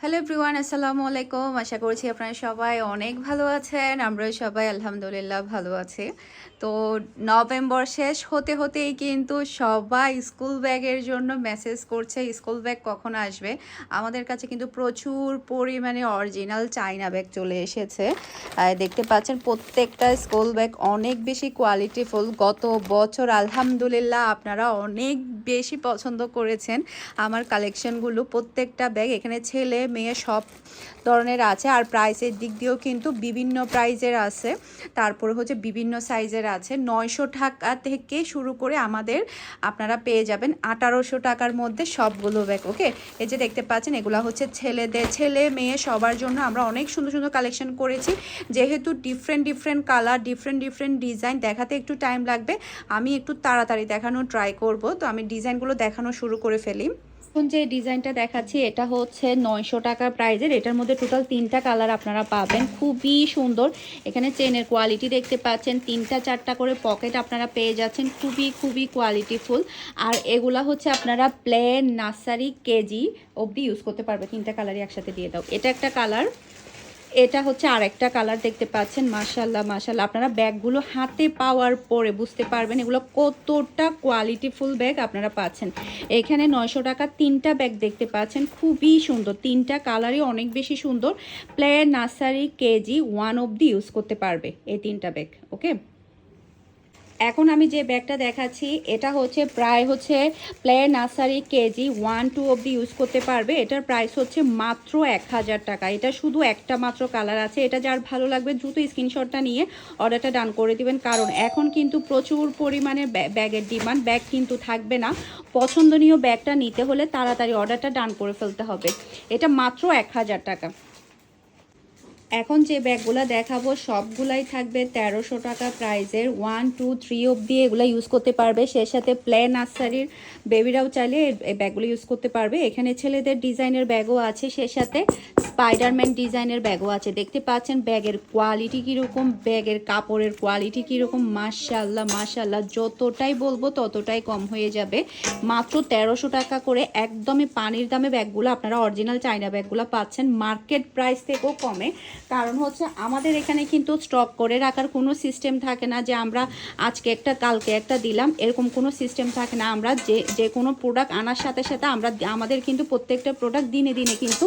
Hello everyone, আসসালামু আলাইকুম। আশা করছি আপনারা সবাই অনেক ভালো আছেন। আমরা সবাই আলহামদুলিল্লাহ ভালো আছি। তো নভেম্বর শেষ হতে হতেই কিন্তু সবাই স্কুল ব্যাগের জন্য মেসেজ করছে স্কুল ব্যাগ কখন আসবে। আমাদের কাছে কিন্তু প্রচুর পরিমাণে অরিজিনাল চায়না ব্যাগ চলে এসেছে। দেখতে পাচ্ছেন প্রত্যেকটা স্কুল ব্যাগ অনেক বেশি কোয়ালিটিফুল। গত বছর আলহামদুলিল্লাহ আপনারা অনেক বেশি পছন্দ করেছেন আমার কালেকশনগুলো। প্রত্যেকটা ব্যাগ এখানে ছেলে মেয়ে সব ধরনের আছে, আর প্রাইসের দিক দিয়েও কিন্তু বিভিন্ন প্রাইজের আছে, তারপরে হচ্ছে বিভিন্ন সাইজের আছে। 900 টাকা থেকে শুরু করে আমাদের আপনারা পেয়ে যাবেন 1800 টাকার মধ্যে সবগুলো ব্যাগ। ওকে, এই যে দেখতে পাচ্ছেন এগুলো হচ্ছে ছেলেদের, ছেলে মেয়ে সবার জন্য আমরা অনেক সুন্দর সুন্দর কালেকশন করেছি। যেহেতু ডিফারেন্ট কালার, ডিফারেন্ট ডিজাইন, দেখাতে একটু টাইম লাগবে। আমি একটু তাড়াতাড়ি দেখানোর ট্রাই করব, তো আমি ডিজাইনগুলো দেখানো শুরু করে ফেলি। এখন যে ডিজাইনটা দেখাচ্ছি এটা হচ্ছে 900 টাকা প্রাইজের। এটার মধ্যে টোটাল 3টা কালার আপনারা পাবেন, খুবই সুন্দর। এখানে চেনের কোয়ালিটি দেখতে পাচ্ছেন, 3টা 4টা করে পকেট আপনারা পেয়ে যাচ্ছেন, খুবই কোয়ালিটিফুল। আর এগুলা হচ্ছে আপনারা প্লেন নার্সারি কেজি অবধি ইউজ করতে পারবে। 3টা কালারই একসাথে দিয়ে দাও। এটা একটা কালার, এটা হচ্ছে আরেকটা কালার দেখতে পাচ্ছেন। মাশাল্লাহ আপনারা ব্যাগগুলো হাতে পাওয়ার পরে বুঝতে পারবেন এগুলো কতটা কোয়ালিটিফুল ব্যাগ আপনারা পাচ্ছেন। এখানে 900 টাকা 3টা ব্যাগ দেখতে পাচ্ছেন, খুবই সুন্দর। 3টা কালারই অনেক বেশি সুন্দর। প্লেন নার্সারি কেজি 1 অবধি ইউজ করতে পারবে এই 3টা ব্যাগ। ওকে, এখন আমি যে ব্যাগটা দেখাচ্ছি এটা হচ্ছে প্রায় হচ্ছে প্লে নার্সারি কেজি 1-2 অবধি ইউজ করতে পারবে। এটার প্রাইস হচ্ছে মাত্র 1000 টাকা। এটা শুধু একটা মাত্র কালার আছে। এটা যার ভালো লাগবে দ্রুত স্ক্রিনশটটা নিয়ে অর্ডারটা ডান করে দিবেন, কারণ এখন কিন্তু প্রচুর পরিমাণে ব্যাগের ডিমান্ড। ব্যাগ কিন্তু থাকবে না। পছন্দনীয় ব্যাগটা নিতে হলে তাড়াতাড়ি অর্ডারটা ডান করে ফেলতে হবে। এটা মাত্র 1000 টাকা। এখন যে ব্যাগগুলো দেখাবো সবগুলাই থাকবে 1300 টাকা প্রাইজের। 1, 2, 3 অবধি এগুলো ইউজ করতে পারবে। সে সাথে প্লে নার্সারির বেবিরাও চাইলে এই ব্যাগগুলো ইউজ করতে পারবে। এখানে ছেলেদের ডিজাইনের ব্যাগও আছে, সে সাথে স্পাইডারম্যান ডিজাইনের ব্যাগও আছে। দেখতে পাচ্ছেন ব্যাগের কোয়ালিটি কীরকম, ব্যাগের কাপড়ের কোয়ালিটি কীরকম। মাশাল্লাহ যতটাই বলবো ততটাই কম হয়ে যাবে। মাত্র 1300 টাকা করে একদমই পানির দামে ব্যাগগুলো আপনারা অরিজিনাল চায়না ব্যাগগুলো পাচ্ছেন, মার্কেট প্রাইস থেকেও কমে। কারণ হচ্ছে আমাদের এখানে কিন্তু স্টক করে রাখার কোনো সিস্টেম থাকে না যে আমরা আজকে একটা কালকে একটা দিলাম, এরকম কোনো সিস্টেম থাকে না। আমরা যে কোনো প্রোডাক্ট আনার সাথে সাথে আমাদের কিন্তু প্রত্যেকটা প্রোডাক্ট দিনে কিন্তু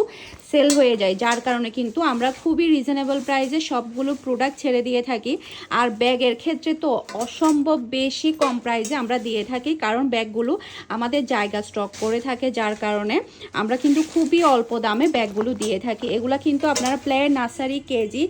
সেল হয়ে যায়, যার কারণে কিন্তু আমরা খুবই রিজনেবল প্রাইসে সবগুলো প্রোডাক্ট ছেড়ে দিয়ে থাকি। আর ব্যাগের ক্ষেত্রে তো অসম্ভব বেশি কম প্রাইসে আমরা দিয়ে থাকি, কারণ ব্যাগগুলো আমাদের জায়গা স্টক করে থাকে, যার কারণে আমরা কিন্তু খুবই অল্প দামে ব্যাগগুলো দিয়ে থাকি। এগুলো কিন্তু আপনারা প্লেয়ার নার্সারি কেজি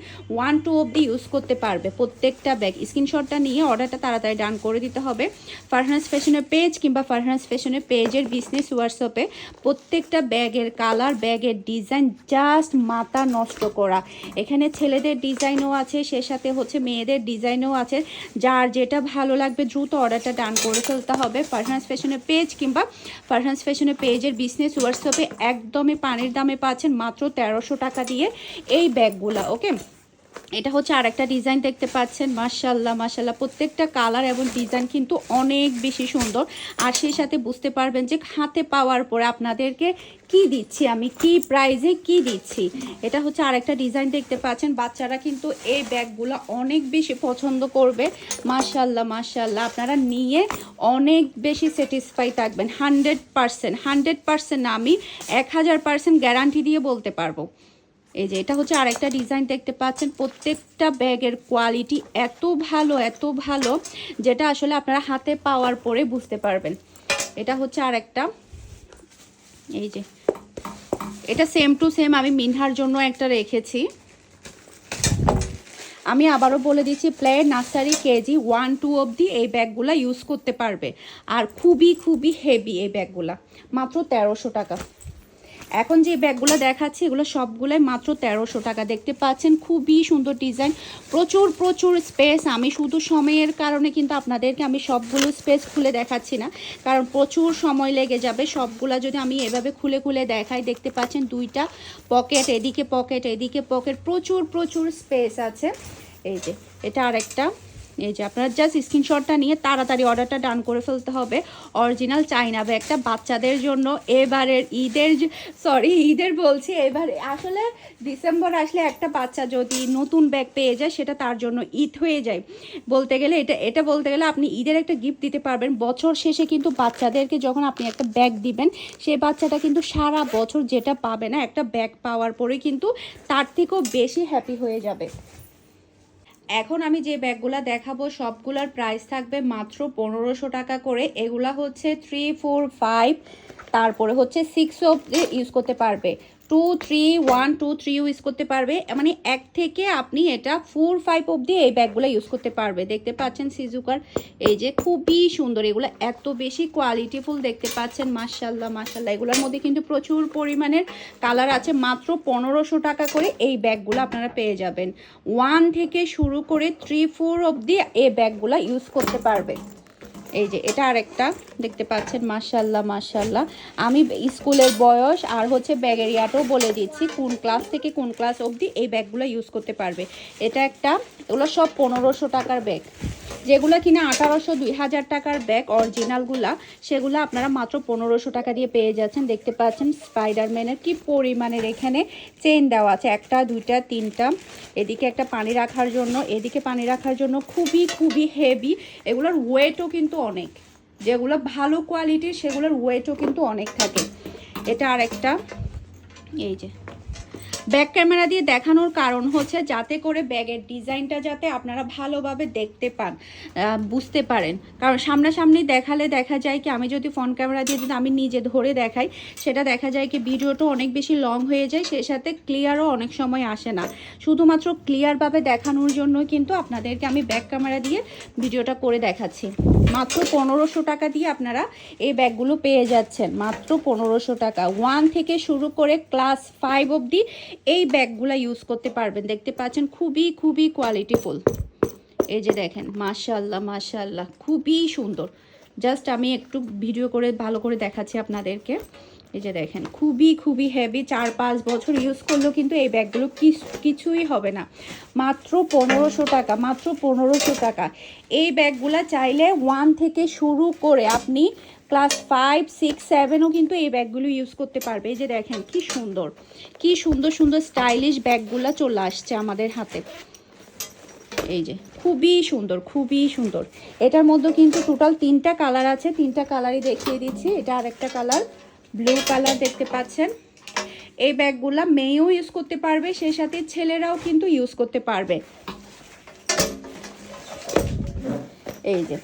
1-2 অবধি ইউজ করতে পারবে প্রত্যেকটা ব্যাগ। স্ক্রিনশটটা নিয়ে অর্ডারটা তাড়াতাড়ি ডান করে দিতে হবে। ফারহানাস ফ্যাশনের পেজ কিংবা ফারহানাস ফ্যাশনের পেজের বিজনেস হোয়াটসঅ্যাপে প্রত্যেকটা ব্যাগের কালার, ব্যাগের ডিজাইন জাস্ট মাথা নষ্ট করা। এখানে ছেলেদের ডিজাইনও আছে, সে সাথে হচ্ছে মেয়েদের ডিজাইনও আছে। যার যেটা ভালো লাগবে দ্রুত অর্ডারটা ডান করে ফেলতে হবে। ফারহানাস ফ্যাশনের পেজ কিংবা ফারহানাস ফ্যাশনের পেজের বিজনেস হোয়াটসঅ্যাপে একদমই পানির দামে পাচ্ছেন মাত্র 1300 টাকা দিয়ে এই ব্যাগগুলা। ওকে, এটা হচ্ছে আরেকটা ডিজাইন দেখতে পাচ্ছেন। মাশাল্লাহ প্রত্যেকটা কালার এবং ডিজাইন কিন্তু অনেক বেশি সুন্দর। আর সেই সাথে বুঝতে পারবেন যে হাতে পাওয়ার পরে আপনাদেরকে কি দিচ্ছি, আমি কি প্রাইজে কি দিচ্ছি। এটা হচ্ছে আরেকটা ডিজাইন দেখতে পাচ্ছেন। বাচ্চারা কিন্তু এই ব্যাগগুলো অনেক বেশি পছন্দ করবে। মাশাল্লাহ আপনারা নিয়ে অনেক বেশি স্যাটিসফাই থাকবেন। 100% না, আমি 1000% গ্যারান্টি দিয়ে বলতে পারবো। এই যে এটা হচ্ছে আরেকটা ডিজাইন দেখতে পাচ্ছেন। প্রত্যেকটা ব্যাগের কোয়ালিটি এত ভালো যেটা আসলে আপনারা হাতে পাওয়ার পরে বুঝতে পারবেন। এটা হচ্ছে আরেকটা, এই যে এটা সেম টু সেম আমি মিনহার জন্য একটা রেখেছি। আমি আবারও বলে দিচ্ছি, প্লে নার্সারি কেজি 1-2 অবধি এই ব্যাগগুলা ইউজ করতে পারবে। আর খুবই হেভি এই ব্যাগগুলা, মাত্র 1300 টাকা। এখন যে ব্যাগগুলো দেখাচ্ছি এগুলো সবগুলোই মাত্র 1300 টাকা। দেখতে পাচ্ছেন খুবই সুন্দর ডিজাইন, প্রচুর স্পেস। আমি শুধু সময়ের কারণে কিন্তু আপনাদেরকে আমি সবগুলো স্পেস খুলে দেখাচ্ছি না, কারণ প্রচুর সময় লেগে যাবে। সবগুলা যদি আমি এভাবে খুলে দেখাই, দেখতে পাচ্ছেন 2টা পকেট, এদিকে পকেট, প্রচুর স্পেস আছে। এই যে এটা আরেকটা, এই যে আপনারা জাস্ট স্ক্রিনশটটা নিয়ে তাড়াতাড়ি অর্ডারটা ডান করে ফেলতে হবে। অরিজিনাল চাইনা ব্যাগটা বাচ্চাদের জন্য এবারের ঈদের বলছি, এবারে আসলে ডিসেম্বর আসলে একটা বাচ্চা যদি নতুন ব্যাগ পেয়ে যায় সেটা তার জন্য ঈদ হয়ে যায় বলতে গেলে। এটা বলতে গেলে আপনি ঈদের একটা গিফট দিতে পারবেন। বছর শেষে কিন্তু বাচ্চাদেরকে যখন আপনি একটা ব্যাগ দিবেন, সেই বাচ্চাটা কিন্তু সারা বছর যেটা পাবে না, একটা ব্যাগ পাওয়ার পরে কিন্তু তার থেকেও বেশি হ্যাপি হয়ে যাবে। এখন আমি যে ব্যাগগুলা দেখাবো সবগুলার প্রাইস থাকবে মাত্র 1500 টাকা করে। এগুলা হচ্ছে 3, 4, 5, তারপরে হচ্ছে 6 অবধি ইউজ করতে পারবে, 2, 3, 1, 2, 3 ইউজ করতে পারবে, মানে 1 থেকে আপনি এটা 4, 5 অবধি এই ব্যাগগুলো ইউজ করতে পারবে। দেখতে পাচ্ছেন সিজুকার, এই যে খুবই সুন্দর, এগুলো এত বেশি কোয়ালিটিফুল দেখতে পাচ্ছেন। মাশাল্লাহ মাশাল্লাহ, এগুলোর মধ্যে কিন্তু প্রচুর পরিমাণের কালার আছে। মাত্র 1500 টাকা করে এই ব্যাগগুলো আপনারা পেয়ে যাবেন। 1 থেকে শুরু করে 3, 4 অবধি এই ব্যাগগুলো ইউজ করতে পারবে। এই যে এটা আরেকটা দেখতে পাচ্ছেন, মাশাল্লাহ মাশাল্লাহ। আমি স্কুলের বয়স আর হচ্ছে ব্যাগের ইয়াটাও বলে দিচ্ছি, কোন ক্লাস থেকে কোন ক্লাস অবধি এই ব্যাগগুলো ইউজ করতে পারবে। এটা একটা, এগুলো সব 1500 টাকার ব্যাগ। যেগুলো কিনা 1800, 2000 টাকার ব্যাগ অরিজিনালগুলা, সেগুলো আপনারা মাত্র 1500 টাকা দিয়ে পেয়ে যাচ্ছেন। দেখতে পাচ্ছেন স্পাইডারম্যানের কি পরিমাণের এখানে চেইন দেওয়া আছে, 1টা 2টা 3টা। এদিকে একটা পানি রাখার জন্য, এদিকে পানি রাখার জন্য, খুবই খুবই হেভি। এগুলোর ওয়েটও কিন্তু অনেক, যেগুলো ভালো কোয়ালিটির সেগুলোর ওয়েটও কিন্তু অনেক থাকে। এটা আরেকটা, এই যে ব্যাক ক্যামেরা দিয়ে দেখানোর কারণ হচ্ছে যাতে করে ব্যাগের ডিজাইনটা যাতে আপনারা ভালোভাবে দেখতে পান, বুঝতে পারেন। কারণ সামনাসামনি দেখালে দেখা যায় কি, আমি যদি ফ্রন্ট ক্যামেরা দিয়ে যদি আমি নিজে ধরে দেখাই, সেটা দেখা যায় কি ভিডিওটা অনেক বেশি লং হয়ে যায়, সেই সাথে ক্লিয়ারও অনেক সময় আসে না। শুধুমাত্র ক্লিয়ারভাবে দেখানোর জন্য কিন্তু আপনাদেরকে আমি ব্যাক ক্যামেরা দিয়ে ভিডিওটা করে দেখাচ্ছি। মাত্র 1500 টাকা দিয়ে আপনারা এই ব্যাগগুলো পেয়ে যাচ্ছেন, মাত্র 1500 টাকা। 1 থেকে শুরু করে ক্লাস 5 অবধি এই ব্যাগগুলো ইউজ করতে পারবেন। দেখতে পাচ্ছেন খুবই খুবই কোয়ালিটিফুল। এই যে দেখেন, মাশাল্লাহ মাশাল্লাহ, খুবই সুন্দর। জাস্ট আমি একটু ভিডিও করে ভালো করে দেখাচ্ছি আপনাদেরকে। এই যে দেখেন, খুবই খুবই হেভি। 4-5 বছর ইউজ করলেও কিন্তু এই ব্যাগগুলো কিছুই হবে না। মাত্র 1500 টাকা, মাত্র 1500 টাকা। এই ব্যাগগুলো চাইলে 1 থেকে শুরু করে আপনি ক্লাস 5, 6, 7ও কিন্তু এই ব্যাগগুলো ইউজ করতে পারবে। এই যে দেখেন কি সুন্দর, কি সুন্দর সুন্দর স্টাইলিশ ব্যাগগুলো চলে আসছে আমাদের হাতে। এই যে খুবই সুন্দর, খুবই সুন্দর। এটার মধ্যে কিন্তু টোটাল 3টা কালার আছে, 3টা কালারই দেখিয়ে দিচ্ছি। এটা আরেকটা কালার, ব্লু কালার দেখতে পাচ্ছেন। এই ব্যাগগুলা মেয়েও ইউজ করতে পারবে, সেই সাথে ছেলেরাও কিন্তু ইউজ করতে পারবে। এই যে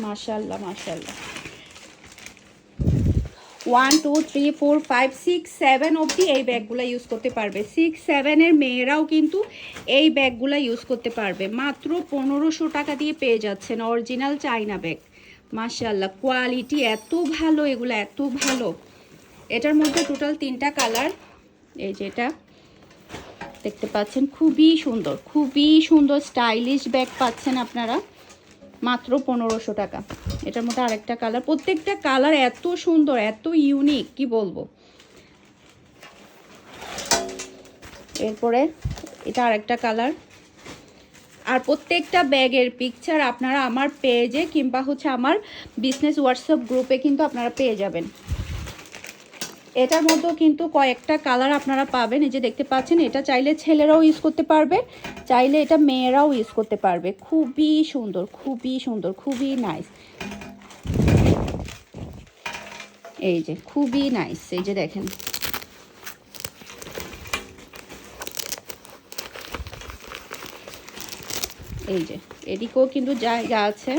মাশাআল্লাহ মাশাআল্লাহ। 1, 2, 3, 4, 5, 6, 7 অবধি এই ব্যাগগুলো ইউজ করতে পারবে। 6, 7 এর মেয়েরাও কিন্তু এই ব্যাগগুলো ইউজ করতে পারবে। মাত্র 1500 টাকা দিয়ে পেয়ে যাচ্ছেন অরিজিনাল চাইনা ব্যাগ। মাশাআল্লাহ, কোয়ালিটি এত ভালো, এগুলো এত ভালো। এটার মধ্যে টোটাল 3টা কালার। এই যে এটা দেখতে পাচ্ছেন, খুবই সুন্দর, খুবই সুন্দর স্টাইলিশ ব্যাগ পাচ্ছেন আপনারা মাত্র 1500 টাকা। এটার মধ্যে আরেকটা কালার, প্রত্যেকটা কালার এত সুন্দর, এত ইউনিক, কি বলবো। এরপরে এটা আরেকটা কালার। আর প্রত্যেকটা ব্যাগের পিকচার আপনারা আমার পেজে কিংবা হচ্ছে আমার বিজনেস হোয়াটসঅ্যাপ গ্রুপে কিন্তু আপনারা পেয়ে যাবেন। এটার মধ্যেও কিন্তু কয়েকটা কালার আপনারা পাবেন। এই যে দেখতে পাচ্ছেন, এটা চাইলে ছেলেরাও ইউজ করতে পারবে, চাইলে এটা মেয়েরাও ইউজ করতে পারবে। খুবই সুন্দর, খুবই সুন্দর, খুবই নাইস। এই যে খুবই নাইস। এই যে দেখেন, এই যে এদিকেও কিন্তু জায়গা আছে।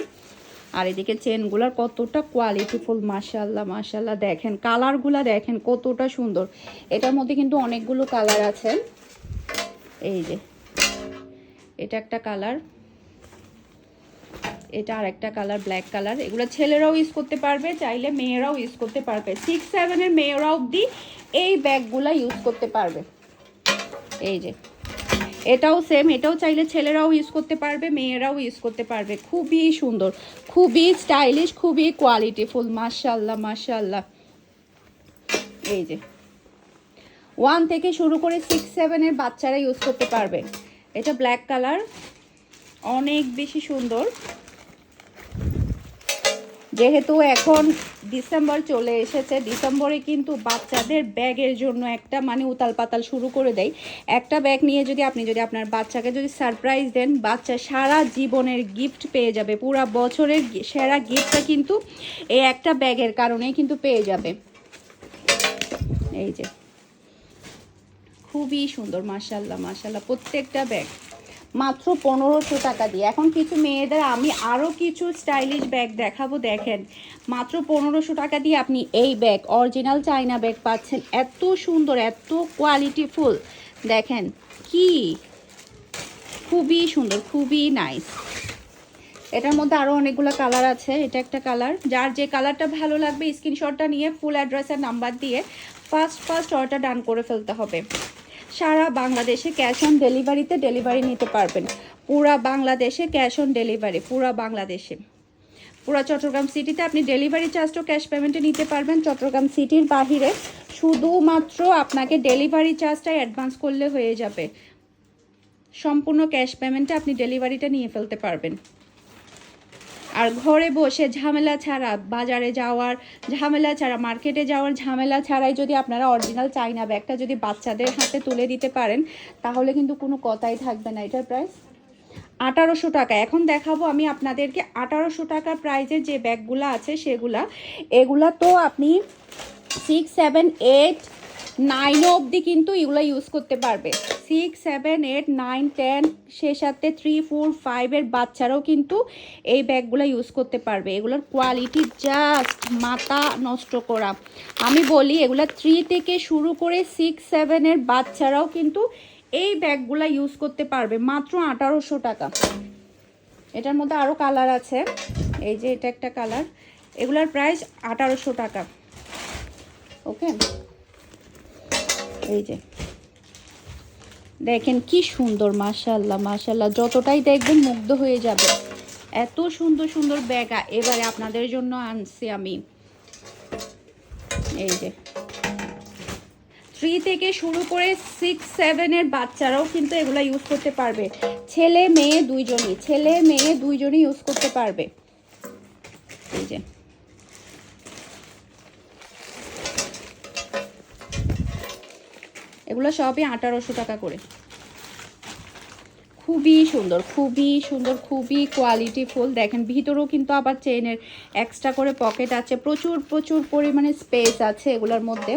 আর এদিকে চেনগুলার কতটা কোয়ালিটিফুল, মাশাআল্লাহ মাশাআল্লাহ। দেখেন কালারগুলা, দেখেন কতটা সুন্দর। এটার মধ্যে কিন্তু অনেকগুলো কালার আছে। এই যে এটা একটা কালার, এটা আরেকটা কালার, ব্ল্যাক কালার। এগুলো ছেলেরাও ইউজ করতে পারবে, চাইলে মেয়েরাও ইউজ করতে পারবে। 6, 7 এর মেয়েরাও অবধি এই ব্যাগগুলা ইউজ করতে পারবে। এই যে এটাও সেম, এটাও চাইলে ছেলেরাও ইউজ করতে পারবে, মেয়েরাও ইউজ করতে পারবে। খুবই সুন্দর, খুবই স্টাইলিশ, খুবই কোয়ালিটিফুল। মাশাআল্লাহ মাশাআল্লাহ। এই যে 1 থেকে শুরু করে 6, 7 এর বাচ্চারা ইউজ করতে পারবে। এটা ব্ল্যাক কালার, অনেক বেশি সুন্দর। যেহেতু এখন ডিসেম্বর চলে এসেছে, ডিসেম্বরে কিন্তু বাচ্চাদের ব্যাগের জন্য একটা মানে উতাল পাতাল শুরু করে দেয়। একটা ব্যাগ নিয়ে যদি আপনি আপনার বাচ্চাকে যদি সারপ্রাইজ দেন, বাচ্চা সারা জীবনের গিফট পেয়ে যাবে। পুরো বছরের সেরা গিফটটা কিন্তু এই একটা ব্যাগের কারণেই কিন্তু পেয়ে যাবে। এই যে খুবই সুন্দর, মাশাআল্লাহ মাশাআল্লাহ। প্রত্যেকটা ব্যাগ মাত্র 1500 টাকা দিয়ে। এখন কিছু মেয়েদের আমি আরও কিছু স্টাইলিশ ব্যাগ দেখাবো। দেখেন মাত্র 1500 টাকা দিয়ে আপনি এই ব্যাগ, অরিজিনাল চায়না ব্যাগ পাচ্ছেন। এত সুন্দর, এত কোয়ালিটিফুল, দেখেন কি খুবই সুন্দর, খুবই নাইস। এটার মধ্যে আরও অনেকগুলো কালার আছে। এটা একটা কালার, যার যে কালারটা ভালো লাগবে স্ক্রিনশটটা নিয়ে ফুল অ্যাড্রেস আর নাম্বার দিয়ে ফার্স্ট অর্ডার ডান করে ফেলতে হবে। সারা বাংলাদেশে ক্যাশ অন ডেলিভারিতে ডেলিভারি নিতে পারবেন। পুরা বাংলাদেশে ক্যাশ অন ডেলিভারি, পুরা বাংলাদেশে। পুরা চট্টগ্রাম সিটিতে আপনি ডেলিভারি চার্জটাও ক্যাশ পেমেন্টে নিতে পারবেন। চট্টগ্রাম সিটির বাহিরে শুধুমাত্র আপনাকে ডেলিভারি চার্জটাই অ্যাডভান্স করলে হয়ে যাবে। সম্পূর্ণ ক্যাশ পেমেন্টে আপনি ডেলিভারিটা নিয়ে ফেলতে পারবেন। আর ঘরে বসে ঝামেলা ছাড়া, বাজারে যাওয়ার ঝামেলা ছাড়া, মার্কেটে যাওয়ার ঝামেলা ছাড়াই যদি আপনারা অরিজিনাল চায়না ব্যাগটা যদি বাচ্চাদের হাতে তুলে দিতে পারেন, তাহলে কিন্তু কোনো কথাই থাকবে না। এটার প্রাইস 1800 টাকা। এখন দেখাবো আমি আপনাদেরকে 1800 টাকার প্রাইজের যে ব্যাগগুলো আছে সেগুলা। এগুলা তো আপনি 6, 7, 8, 9 অবধি কিন্তু এগুলো ইউজ করতে পারবে। 6, 7, 8, 9, 10, সে সাথে 3, 4, 5 এর বাচ্চারাও কিন্তু এই ব্যাগগুলো ইউজ করতে পারবে। এগুলোর কোয়ালিটি জাস্ট মাথা নষ্ট করা। আমি বলি এগুলো 3 থেকে শুরু করে 6, 7 এর বাচ্চারাও কিন্তু এই ব্যাগগুলো ইউজ করতে পারবে মাত্র 1800 টাকা। এটার মধ্যে আরও কালার আছে। এই যে এটা একটা কালার, এগুলার প্রাইস 1800 টাকা। ওকে, এই যে দেখেন কি সুন্দর, মাশাআল্লাহ মাশাআল্লাহ। যতটাই দেখবেন মুগ্ধ হয়ে যাবে। এত সুন্দর সুন্দর ব্যাগ এবারে আপনাদের জন্য আনছি আমি। এই যে 3 থেকে শুরু করে 6, 7 এর বাচ্চারাও কিন্তু এগুলো ইউজ করতে পারবে। ছেলে মেয়ে দুইজনই ইউজ করতে পারবে। এই যে এগুলো সবই 1800 টাকা করে। খুবই সুন্দর, খুবই সুন্দর, খুবই কোয়ালিটিফুল। দেখেন ভিতরেও কিন্তু আবার চেইনের এক্সট্রা করে পকেট আছে। প্রচুর পরিমাণে স্পেস আছে এগুলোর মধ্যে।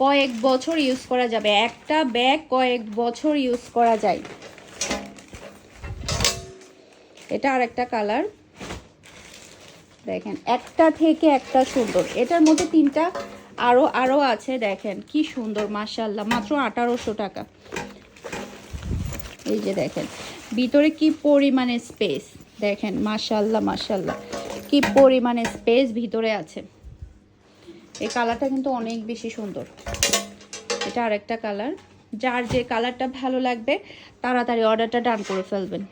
কয়েক বছর ইউজ করা যাবে, একটা ব্যাগ কয়েক বছর ইউজ করা যায়। এটা আর একটা কালার, দেখেন একটা থেকে একটা সুন্দর। এটার মধ্যে 3টা আরো আছে। দেখেন কি সুন্দর, মাশাআল্লাহ। মাত্র 1800 টাকা। এই যে দেখেন ভিতরে কি পরিমাণে স্পেস, দেখেন মাশাআল্লাহ মাশাআল্লাহ, কি পরিমাণে স্পেস ভিতরে আছে। এই কালারটা কিন্তু অনেক বেশি সুন্দর। এটা আরেকটা কালার, যার যে কালারটা ভালো লাগবে তাড়াতাড়ি অর্ডারটা ডান করে ফেলবেন।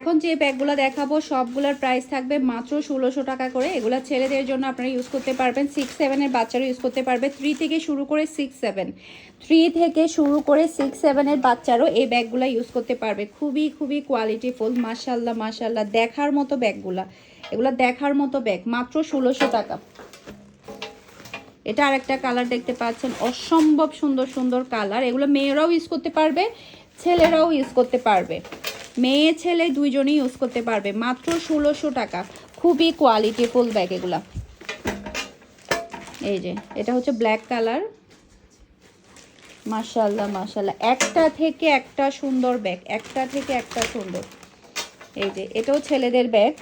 এখন যে ব্যাগগুলো দেখাবো সবগুলোর প্রাইস থাকবে মাত্র 1600 টাকা করে। এগুলো ছেলেদের জন্য আপনারা ইউজ করতে পারবেন। 6, 7 এর বাচ্চারা ইউজ করতে পারবে। 3 থেকে শুরু করে 6, 7 এর বাচ্চারও এই ব্যাগগুলো ইউজ করতে পারবে। খুবই কোয়ালিটিফুল, মাশাআল্লাহ মাশাআল্লাহ। দেখার মতো ব্যাগগুলা, এগুলো দেখার মতো ব্যাগ। মাত্র 1600 টাকা। এটা আরেকটা কালার দেখতে পাচ্ছেন, অসম্ভব সুন্দর সুন্দর কালার। এগুলো মেয়েরাও ইউজ করতে পারবে, ছেলেরাও ইউজ করতে পারবে। মেয়ে ছেলে দুইজনই ইউজ করতে পারবে। মাত্র 1600 টাকা। খুবই কোয়ালিটিফুল ব্যাগ এগুলা। এই যে এটা হচ্ছে ব্ল্যাক কালার, মাশাআল্লাহ মাশাআল্লাহ। একটা থেকে একটা সুন্দর ব্যাগ, একটা থেকে একটা সুন্দর। এই যে এটাও ছেলেদের ব্যাগ।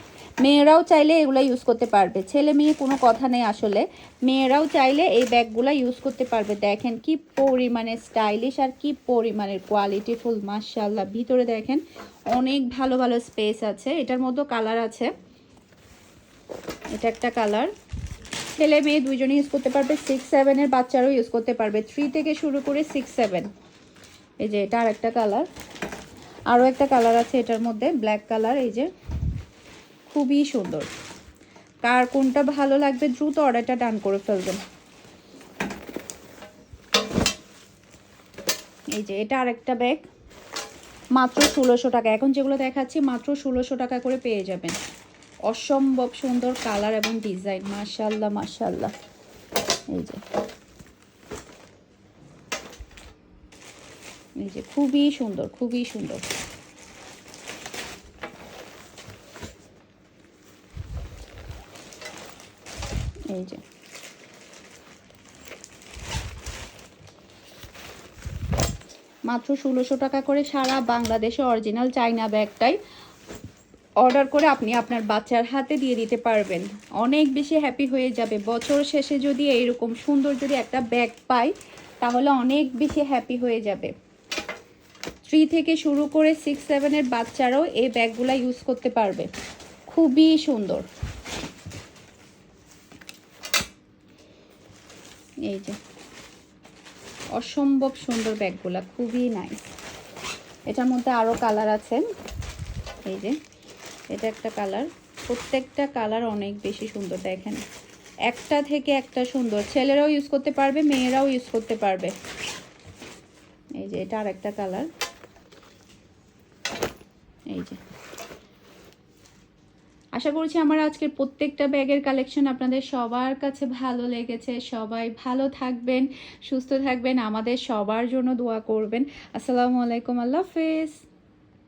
মেয়েরাও চাইলে এগুলো ইউজ করতে পারবে। ছেলে মেয়ে কোনো কথা নেই আসলে, মেয়েরাও চাইলে এই ব্যাগগুলো ইউজ করতে পারবে। দেখেন কি পরিমাণে স্টাইলিশ আর কি পরিমাণের কোয়ালিটিফুল, মাশাআল্লাহ। ভিতরে দেখেন অনেক ভালো ভালো স্পেস আছে। এটার মধ্যে কালার আছে। এটা একটা কালার, ছেলে মেয়ে দুইজনই ইউজ করতে পারবে। 6, 7 এর বাচ্চারাও ইউজ করতে পারবে। 3 থেকে শুরু করে 6, 7। এই যে এটা আর একটা কালার, আরও একটা কালার আছে এটার মধ্যে, ব্ল্যাক কালার। এই যে খুবই সুন্দর। কার কোনটা ভালো লাগবে দ্রুত অর্ডারটা ডান করে ফেলবেন। এই যে এটা আরেকটা ব্যাগ, মাত্র 1600 টাকা। এখন যেগুলো দেখাচ্ছি মাত্র 1600 টাকা করে পেয়ে যাবেন। অসম্ভব সুন্দর কালার এবং ডিজাইন, মাশাআল্লাহ মাশাআল্লাহ। এই যে এই যে খুবই সুন্দর, খুবই সুন্দর। এই যে মাত্র 1600 টাকা করে সারা বাংলাদেশে অরিজিনাল চাইনা ব্যাগটাই অর্ডার করে আপনি আপনার বাচ্চার হাতে দিয়ে দিতে পারবেন। অনেক বেশি হ্যাপি হয়ে যাবে। বছর শেষে যদি এইরকম সুন্দর যদি একটা ব্যাগ পাই তাহলে অনেক বেশি হ্যাপি হয়ে যাবে। 3 থেকে শুরু করে 6-7 বাচ্চারাও এই ব্যাগগুলো ইউজ করতে পারবে। খুবই সুন্দর। এই যে অসম্ভব সুন্দর ব্যাগগুলা, খুবই নাইস। এটার মধ্যে আরও কালার আছে। এই যে এটা একটা কালার, প্রত্যেকটা কালার অনেক বেশি সুন্দর। দেখেন একটা থেকে একটা সুন্দর, ছেলেরাও ইউজ করতে পারবে, মেয়েরাও ইউজ করতে পারবে। এই যে এটা আরেকটা কালার। এই যে আশা করছি আমার আজকের প্রত্যেকটা ব্যাগের কালেকশন আপনাদের সবার কাছে ভালো লেগেছে। সবাই ভালো থাকবেন, সুস্থ থাকবেন, আমাদের সবার জন্য দোয়া করবেন। আসসালামু আলাইকুম, আল্লাহ হাফেজ।